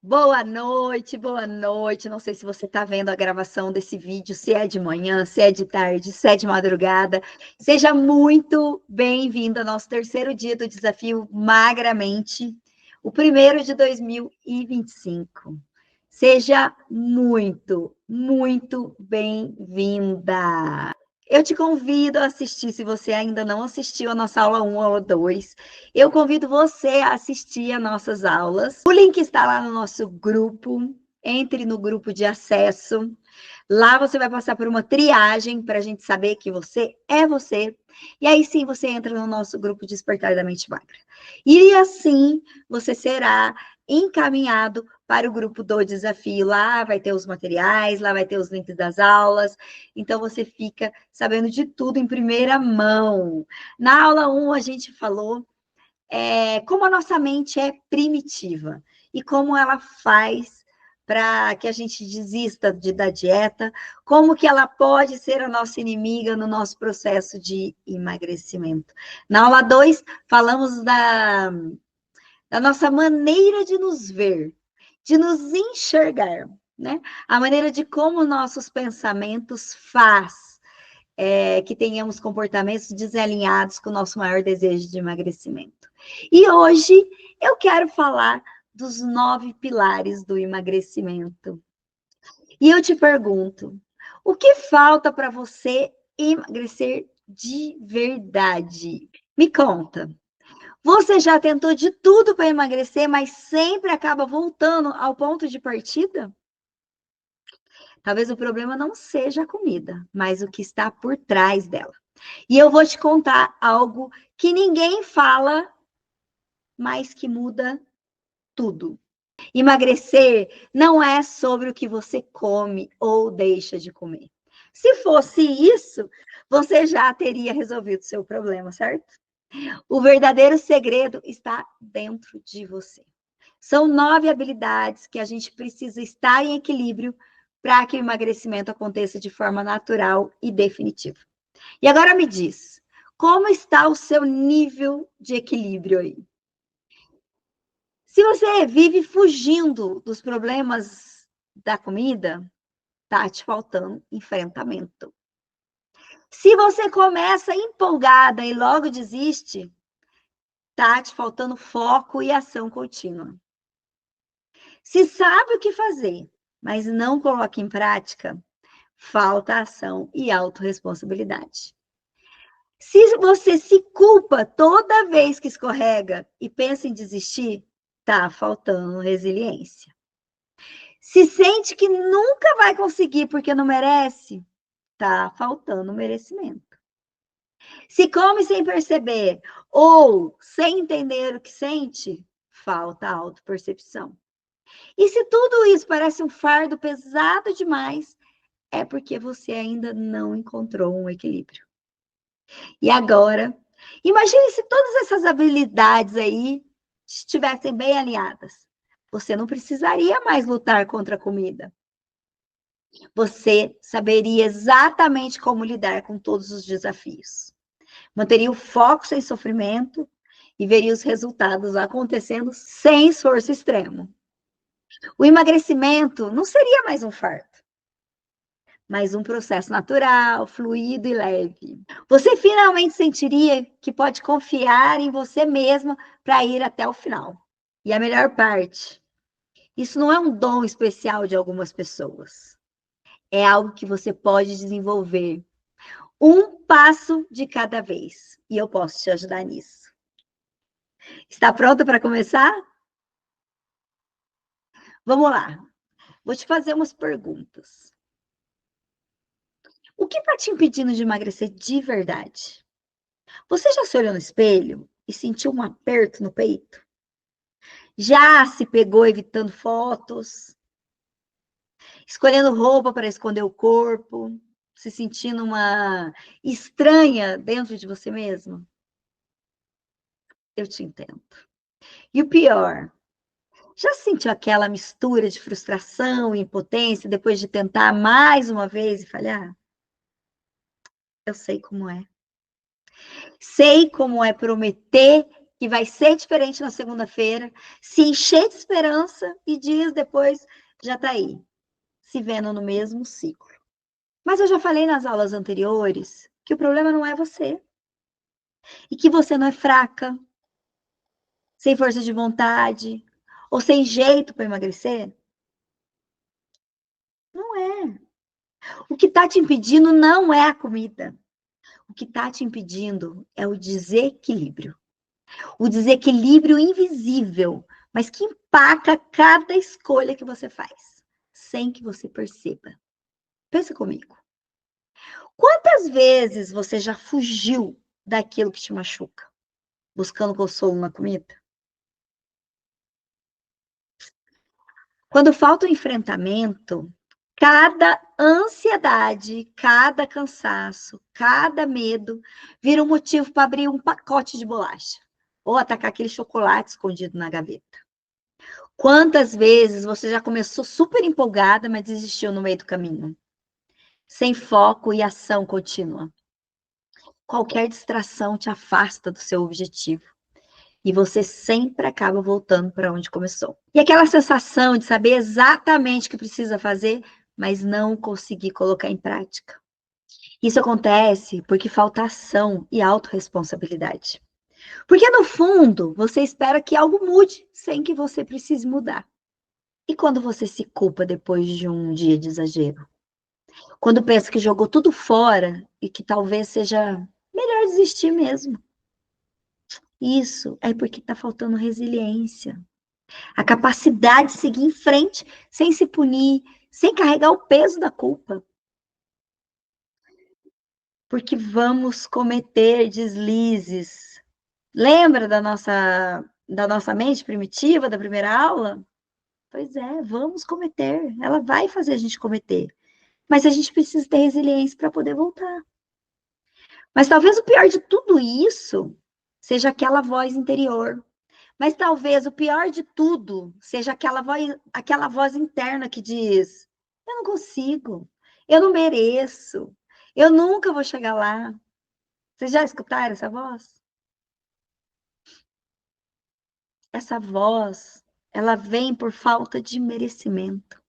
Boa noite, boa noite. Não sei se você está vendo a gravação desse vídeo, se é de manhã, se é de tarde, se é de madrugada. Seja muito bem-vindo ao nosso terceiro dia do desafio Magramente, o primeiro de 2025. Seja muito, muito bem-vinda. Eu te convido a assistir, se você ainda não assistiu a nossa aula 1, aula 2, eu convido você a assistir as nossas aulas. O link está lá no nosso grupo, entre no grupo de acesso. Lá você vai passar por uma triagem para a gente saber que você é você. E aí sim você entra no nosso grupo Despertar da Mente Magra. E assim você será encaminhado para o grupo do desafio. Lá vai ter os materiais, lá vai ter os links das aulas. Então você fica sabendo de tudo em primeira mão. Na aula 1 a gente falou como a nossa mente é primitiva e como ela faz para que a gente desista da dieta, como que ela pode ser a nossa inimiga no nosso processo de emagrecimento. Na aula 2, falamos da nossa maneira de nos ver, de nos enxergar, né? A maneira de como nossos pensamentos faz que tenhamos comportamentos desalinhados com o nosso maior desejo de emagrecimento. E hoje eu quero falar dos 9 pilares do emagrecimento. E eu te pergunto, o que falta para você emagrecer de verdade? Me conta. Você já tentou de tudo para emagrecer, mas sempre acaba voltando ao ponto de partida? Talvez o problema não seja a comida, mas o que está por trás dela. E eu vou te contar algo que ninguém fala, mas que muda tudo. Emagrecer não é sobre o que você come ou deixa de comer. Se fosse isso, você já teria resolvido o seu problema, certo? O verdadeiro segredo está dentro de você. São 9 habilidades que a gente precisa estar em equilíbrio para que o emagrecimento aconteça de forma natural e definitiva. E agora me diz, como está o seu nível de equilíbrio aí? Se você vive fugindo dos problemas da comida, tá te faltando enfrentamento. Se você começa empolgada e logo desiste, tá te faltando foco e ação contínua. Se sabe o que fazer, mas não coloca em prática, falta ação e autorresponsabilidade. Se você se culpa toda vez que escorrega e pensa em desistir, tá faltando resiliência. Se sente que nunca vai conseguir porque não merece, tá faltando merecimento. Se come sem perceber ou sem entender o que sente, falta autopercepção. E se tudo isso parece um fardo pesado demais, é porque você ainda não encontrou um equilíbrio. E agora, imagine se todas essas habilidades aí estivessem bem alinhadas. Você não precisaria mais lutar contra a comida. Você saberia exatamente como lidar com todos os desafios. Manteria o foco sem sofrimento e veria os resultados acontecendo sem esforço extremo. O emagrecimento não seria mais um fardo, mas um processo natural, fluido e leve. Você finalmente sentiria que pode confiar em você mesma para ir até o final. E a melhor parte, isso não é um dom especial de algumas pessoas. É algo que você pode desenvolver um passo de cada vez. E eu posso te ajudar nisso. Está pronta para começar? Vamos lá. Vou te fazer umas perguntas. O que está te impedindo de emagrecer de verdade? Você já se olhou no espelho e sentiu um aperto no peito? Já se pegou evitando fotos? Escolhendo roupa para esconder o corpo? Se sentindo uma estranha dentro de você mesmo? Eu te entendo. E o pior, já sentiu aquela mistura de frustração e impotência depois de tentar mais uma vez e falhar? Eu sei como é. Sei como é prometer que vai ser diferente na segunda-feira, se encher de esperança e dias depois já está aí, se vendo no mesmo ciclo. Mas eu já falei nas aulas anteriores que o problema não é você. E que você não é fraca, sem força de vontade, ou sem jeito para emagrecer. Não é. O que está te impedindo não é a comida. O que está te impedindo é o desequilíbrio. O desequilíbrio invisível, mas que empaca cada escolha que você faz, sem que você perceba. Pensa comigo. Quantas vezes você já fugiu daquilo que te machuca, buscando consolo na comida? Quando falta o enfrentamento, cada ansiedade, cada cansaço, cada medo vira um motivo para abrir um pacote de bolacha ou atacar aquele chocolate escondido na gaveta. Quantas vezes você já começou super empolgada, mas desistiu no meio do caminho? Sem foco e ação contínua. Qualquer distração te afasta do seu objetivo. E você sempre acaba voltando para onde começou. E aquela sensação de saber exatamente o que precisa fazer, mas não conseguir colocar em prática. Isso acontece porque falta ação e autorresponsabilidade. Porque no fundo, você espera que algo mude sem que você precise mudar. E quando você se culpa depois de um dia de exagero? Quando pensa que jogou tudo fora e que talvez seja melhor desistir mesmo. Isso é porque está faltando resiliência. A capacidade de seguir em frente sem se punir, sem carregar o peso da culpa. Porque vamos cometer deslizes. Lembra da nossa mente primitiva da primeira aula? Pois é, vamos cometer. Ela vai fazer a gente cometer. Mas a gente precisa ter resiliência para poder voltar. Mas talvez o pior de tudo isso seja aquela voz interior. Mas talvez o pior de tudo seja aquela voz interna que diz: eu não consigo, eu não mereço, eu nunca vou chegar lá. Vocês já escutaram essa voz? Essa voz, ela vem por falta de merecimento.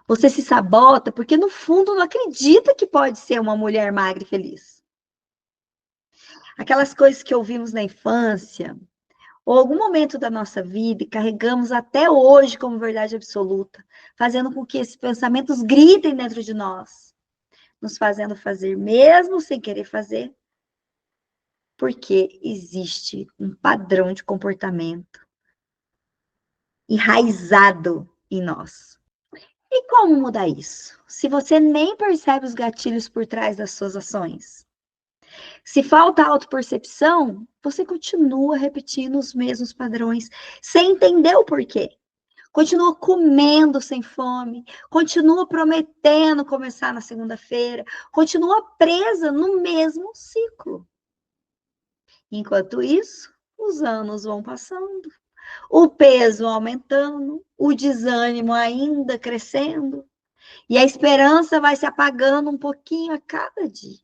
Você se sabota porque, no fundo, não acredita que pode ser uma mulher magra e feliz. Aquelas coisas que ouvimos na infância, ou algum momento da nossa vida e carregamos até hoje como verdade absoluta, fazendo com que esses pensamentos gritem dentro de nós, nos fazendo fazer mesmo sem querer fazer, porque existe um padrão de comportamento enraizado em nós. E como mudar isso? Se você nem percebe os gatilhos por trás das suas ações. Se falta autopercepção, você continua repetindo os mesmos padrões, sem entender o porquê. Continua comendo sem fome, continua prometendo começar na segunda-feira, continua presa no mesmo ciclo. Enquanto isso, os anos vão passando, o peso aumentando, o desânimo ainda crescendo, e a esperança vai se apagando um pouquinho a cada dia.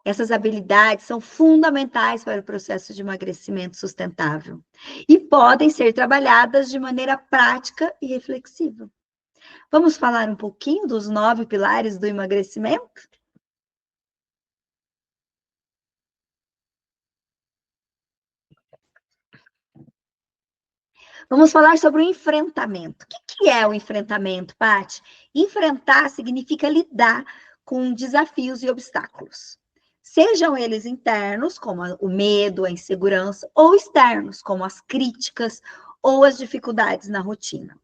Essas habilidades são fundamentais para o processo de emagrecimento sustentável e podem ser trabalhadas de maneira prática e reflexiva. Vamos falar um pouquinho dos 9 pilares do emagrecimento? Vamos falar sobre o enfrentamento. O que é o enfrentamento, Paty? Enfrentar significa lidar com desafios e obstáculos. Sejam eles internos, como o medo, a insegurança, ou externos, como as críticas ou as dificuldades na rotina.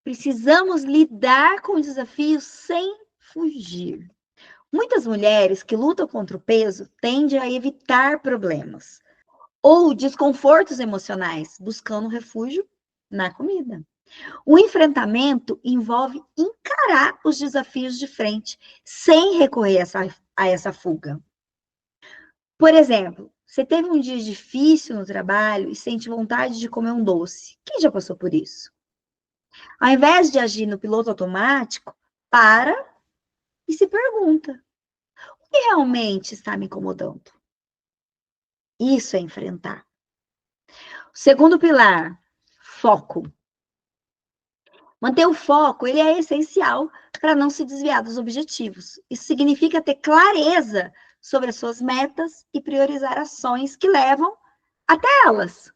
Precisamos lidar com desafios sem fugir. Muitas mulheres que lutam contra o peso tendem a evitar problemas ou desconfortos emocionais, buscando refúgio na comida. O enfrentamento envolve encarar os desafios de frente, sem recorrer a essa fuga. Por exemplo, você teve um dia difícil no trabalho e sente vontade de comer um doce. Quem já passou por isso? Ao invés de agir no piloto automático, para e se pergunta: o que realmente está me incomodando? Isso é enfrentar. O segundo pilar, foco. Manter o foco, ele é essencial para não se desviar dos objetivos. Isso significa ter clareza sobre as suas metas e priorizar ações que levam até elas.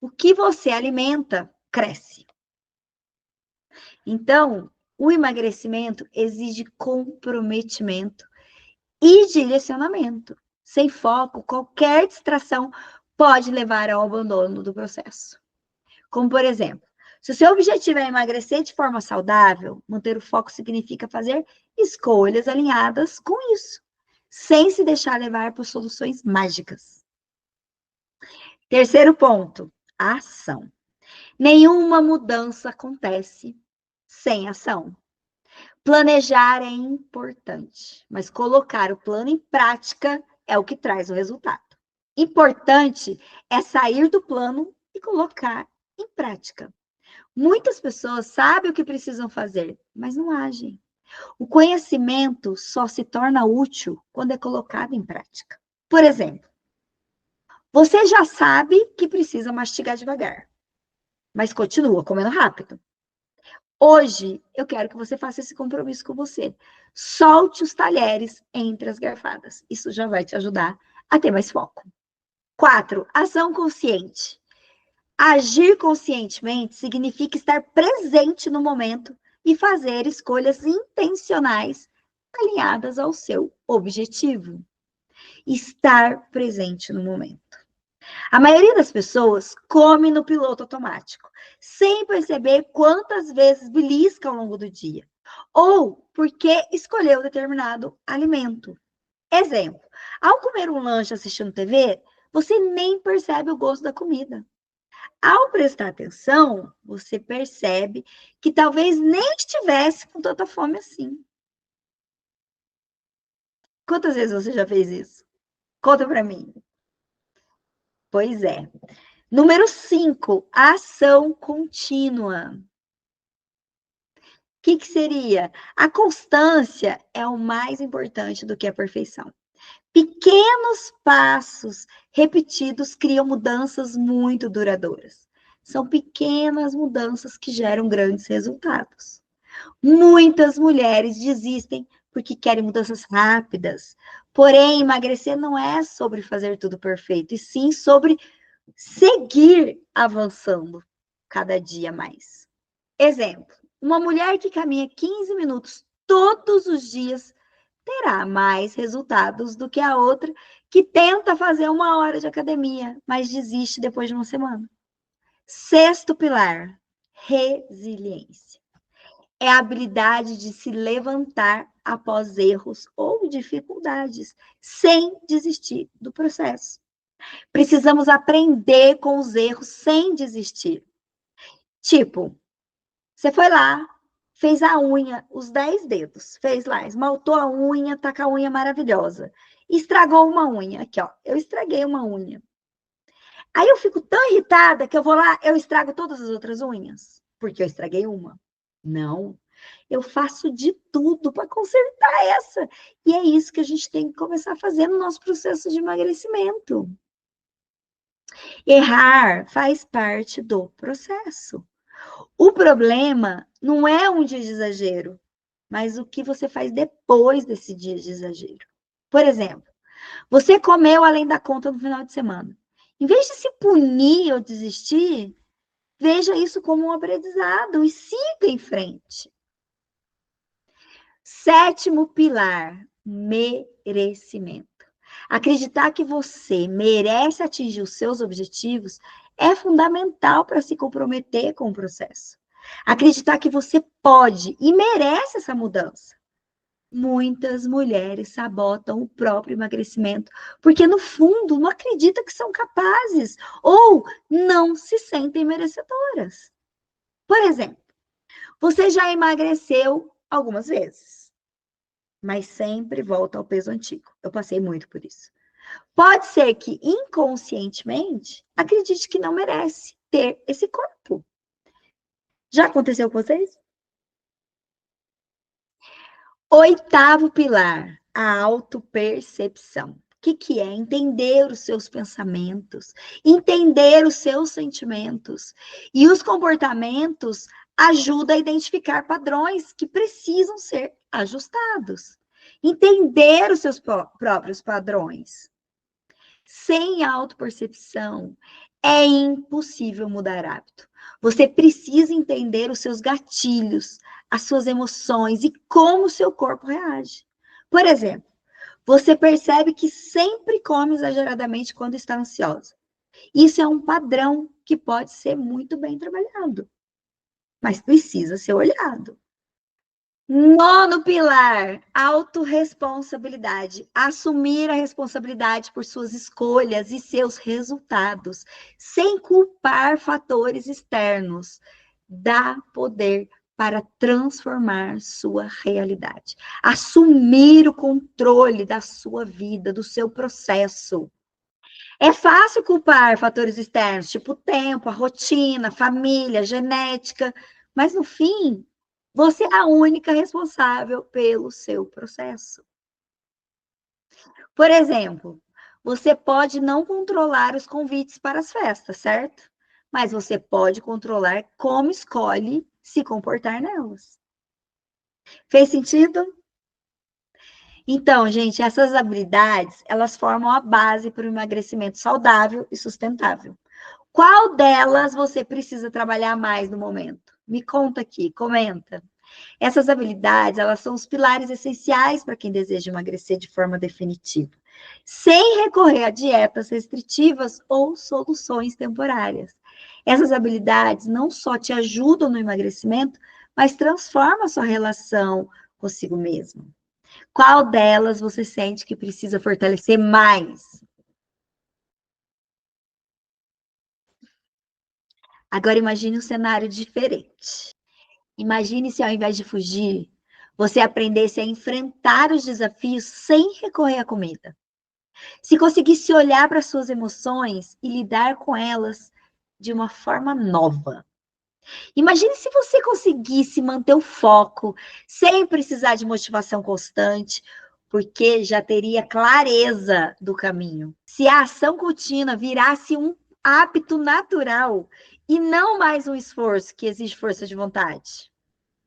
O que você alimenta, cresce. Então, o emagrecimento exige comprometimento e direcionamento. Sem foco, qualquer distração pode levar ao abandono do processo. Como, por exemplo, se o seu objetivo é emagrecer de forma saudável, manter o foco significa fazer escolhas alinhadas com isso, sem se deixar levar por soluções mágicas. Terceiro ponto, a ação. Nenhuma mudança acontece sem ação. Planejar é importante, mas colocar o plano em prática é o que traz o resultado. Importante é sair do plano e colocar em prática. Muitas pessoas sabem o que precisam fazer, mas não agem. O conhecimento só se torna útil quando é colocado em prática. Por exemplo, você já sabe que precisa mastigar devagar, mas continua comendo rápido. Hoje, eu quero que você faça esse compromisso com você. Solte os talheres entre as garfadas. Isso já vai te ajudar a ter mais foco. 4, ação consciente. Agir conscientemente significa estar presente no momento e fazer escolhas intencionais alinhadas ao seu objetivo. Estar presente no momento. A maioria das pessoas come no piloto automático, sem perceber quantas vezes belisca ao longo do dia, ou porque escolheu determinado alimento. Exemplo, ao comer um lanche assistindo TV, você nem percebe o gosto da comida. Ao prestar atenção, você percebe que talvez nem estivesse com tanta fome assim. Quantas vezes você já fez isso? Conta para mim. Pois é. Número 5, ação contínua. O que seria? A constância é o mais importante do que a perfeição. Pequenos passos repetidos criam mudanças muito duradouras. São pequenas mudanças que geram grandes resultados. Muitas mulheres desistem porque querem mudanças rápidas. Porém, emagrecer não é sobre fazer tudo perfeito, e sim sobre seguir avançando cada dia mais. Exemplo, uma mulher que caminha 15 minutos todos os dias terá mais resultados do que a outra que tenta fazer 1 hora de academia, mas desiste depois de uma semana. Sexto pilar, resiliência. É a habilidade de se levantar após erros ou dificuldades, sem desistir do processo. Precisamos aprender com os erros sem desistir. Tipo, você foi lá, fez a unha, os 10 dedos, fez lá, esmaltou a unha, tá com a unha maravilhosa. Estragou uma unha. Aqui, ó, eu estraguei uma unha. Aí eu fico tão irritada que eu vou lá, eu estrago todas as outras unhas, porque eu estraguei uma. Não, eu faço de tudo para consertar essa. E é isso que a gente tem que começar a fazer no nosso processo de emagrecimento. Errar faz parte do processo. O problema não é um dia de exagero, mas o que você faz depois desse dia de exagero. Por exemplo, você comeu além da conta no final de semana. Em vez de se punir ou desistir, veja isso como um aprendizado e siga em frente. Sétimo pilar, merecimento. Acreditar que você merece atingir os seus objetivos é fundamental para se comprometer com o processo. Acreditar que você pode e merece essa mudança. Muitas mulheres sabotam o próprio emagrecimento porque, no fundo, não acreditam que são capazes ou não se sentem merecedoras. Por exemplo, você já emagreceu algumas vezes, mas sempre volta ao peso antigo. Eu passei muito por isso. Pode ser que inconscientemente acredite que não merece ter esse corpo. Já aconteceu com vocês? Oitavo pilar, a autopercepção. O que é? Entender os seus pensamentos, entender os seus sentimentos. E os comportamentos ajudam a identificar padrões que precisam ser ajustados. Entender os seus próprios padrões. Sem autopercepção, é impossível mudar hábito. Você precisa entender os seus gatilhos, as suas emoções e como o seu corpo reage. Por exemplo, você percebe que sempre come exageradamente quando está ansiosa. Isso é um padrão que pode ser muito bem trabalhado, mas precisa ser olhado. Nono pilar, autorresponsabilidade. Assumir a responsabilidade por suas escolhas e seus resultados, sem culpar fatores externos. Dá poder para transformar sua realidade. Assumir o controle da sua vida, do seu processo. É fácil culpar fatores externos, tipo o tempo, a rotina, a família, a genética, mas no fim, você é a única responsável pelo seu processo. Por exemplo, você pode não controlar os convites para as festas, certo? Mas você pode controlar como escolhe se comportar nelas. Fez sentido? Então, gente, essas habilidades, elas formam a base para o emagrecimento saudável e sustentável. Qual delas você precisa trabalhar mais no momento? Me conta aqui, comenta. Essas habilidades, elas são os pilares essenciais para quem deseja emagrecer de forma definitiva, sem recorrer a dietas restritivas ou soluções temporárias. Essas habilidades não só te ajudam no emagrecimento, mas transformam a sua relação consigo mesmo. Qual delas você sente que precisa fortalecer mais? Agora imagine um cenário diferente. Imagine se ao invés de fugir, você aprendesse a enfrentar os desafios sem recorrer à comida. Se conseguisse olhar para suas emoções e lidar com elas de uma forma nova. Imagine se você conseguisse manter o foco sem precisar de motivação constante, porque já teria clareza do caminho. Se a ação contínua virasse um hábito natural e não mais um esforço que exige força de vontade.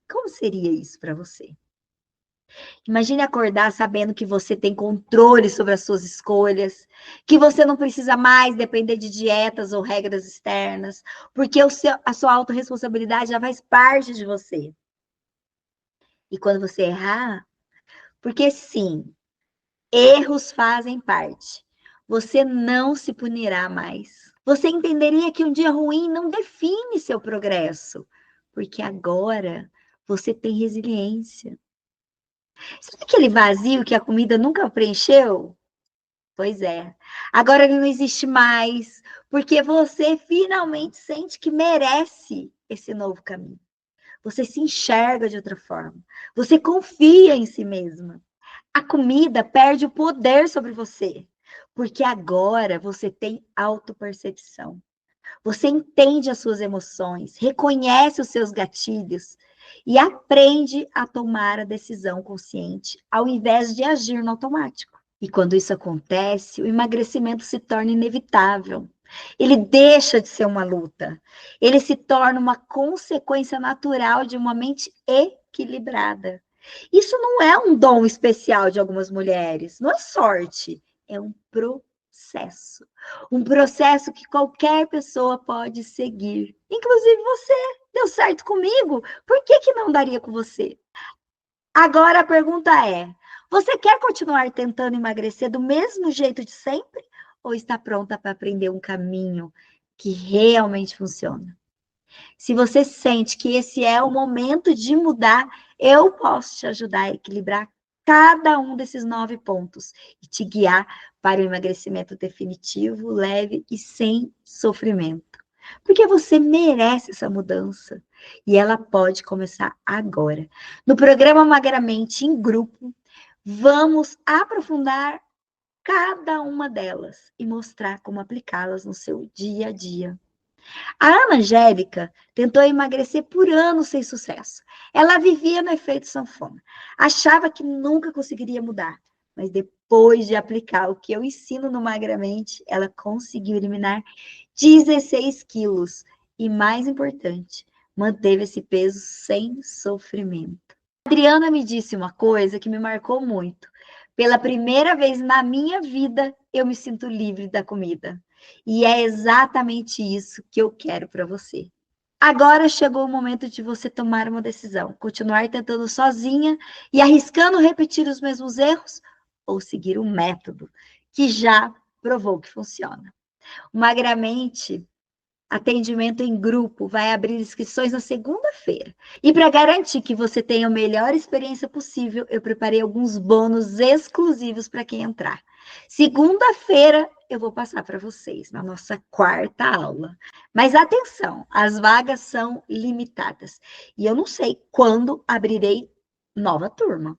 Como seria isso para você? Imagine acordar sabendo que você tem controle sobre as suas escolhas, que você não precisa mais depender de dietas ou regras externas, porque a sua autorresponsabilidade já faz parte de você. E quando você errar, porque sim, erros fazem parte, você não se punirá mais. Você entenderia que um dia ruim não define seu progresso, porque agora você tem resiliência. Sabe aquele vazio que a comida nunca preencheu? Pois é. Agora ele não existe mais, porque você finalmente sente que merece esse novo caminho. Você se enxerga de outra forma. Você confia em si mesma. A comida perde o poder sobre você, porque agora você tem autopercepção. Você entende as suas emoções, reconhece os seus gatilhos e aprende a tomar a decisão consciente, ao invés de agir no automático. E quando isso acontece, o emagrecimento se torna inevitável. Ele deixa de ser uma luta. Ele se torna uma consequência natural de uma mente equilibrada. Isso não é um dom especial de algumas mulheres, não é sorte, é um processo. Um processo que qualquer pessoa pode seguir. Inclusive você. Deu certo comigo? Por que não daria com você? Agora a pergunta é: você quer continuar tentando emagrecer do mesmo jeito de sempre? Ou está pronta para aprender um caminho que realmente funciona? Se você sente que esse é o momento de mudar, eu posso te ajudar a equilibrar cada um desses 9 pontos e te guiar para o emagrecimento definitivo, leve e sem sofrimento. Porque você merece essa mudança e ela pode começar agora. No programa Magramente em Grupo, vamos aprofundar cada uma delas e mostrar como aplicá-las no seu dia a dia. A Ana Angélica tentou emagrecer por anos sem sucesso. Ela vivia no efeito sanfona. Achava que nunca conseguiria mudar. Mas depois de aplicar o que eu ensino no Magramente, ela conseguiu eliminar 16 quilos. E mais importante, manteve esse peso sem sofrimento. A Adriana me disse uma coisa que me marcou muito. Pela primeira vez na minha vida, eu me sinto livre da comida. E é exatamente isso que eu quero para você. Agora chegou o momento de você tomar uma decisão. Continuar tentando sozinha e arriscando repetir os mesmos erros ou seguir um método que já provou que funciona. O Magramente, atendimento em grupo, vai abrir inscrições na segunda-feira. E para garantir que você tenha a melhor experiência possível, eu preparei alguns bônus exclusivos para quem entrar. Segunda-feira eu vou passar para vocês na nossa quarta aula. Mas atenção, as vagas são limitadas. E eu não sei quando abrirei nova turma.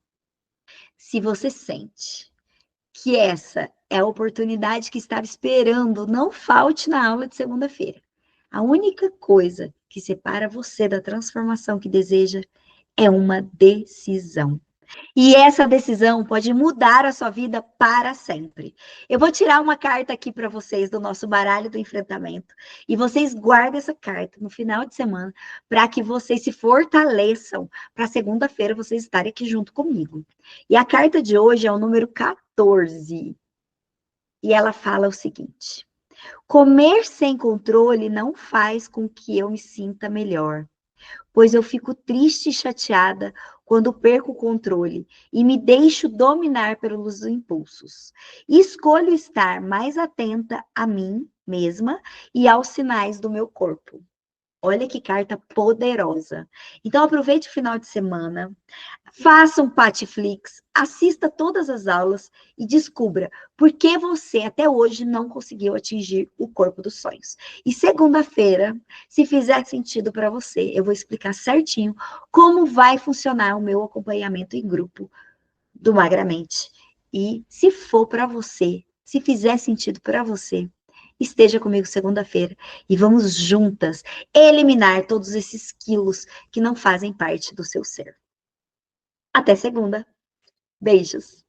Se você sente que essa é a oportunidade que estava esperando, não falte na aula de segunda-feira. A única coisa que separa você da transformação que deseja é uma decisão. E essa decisão pode mudar a sua vida para sempre. Eu vou tirar uma carta aqui para vocês do nosso baralho do enfrentamento. E vocês guardem essa carta no final de semana para que vocês se fortaleçam para segunda-feira vocês estarem aqui junto comigo. E a carta de hoje é o número 14. E ela fala o seguinte: comer sem controle não faz com que eu me sinta melhor, pois eu fico triste e chateada quando perco o controle e me deixo dominar pelos impulsos. Escolho estar mais atenta a mim mesma e aos sinais do meu corpo. Olha que carta poderosa. Então, aproveite o final de semana, faça um Patiflix, assista todas as aulas e descubra por que você até hoje não conseguiu atingir o corpo dos sonhos. E segunda-feira, se fizer sentido para você, eu vou explicar certinho como vai funcionar o meu acompanhamento em grupo do Magramente. E se for para você, se fizer sentido para você, esteja comigo segunda-feira e vamos juntas eliminar todos esses quilos que não fazem parte do seu ser. Até segunda. Beijos.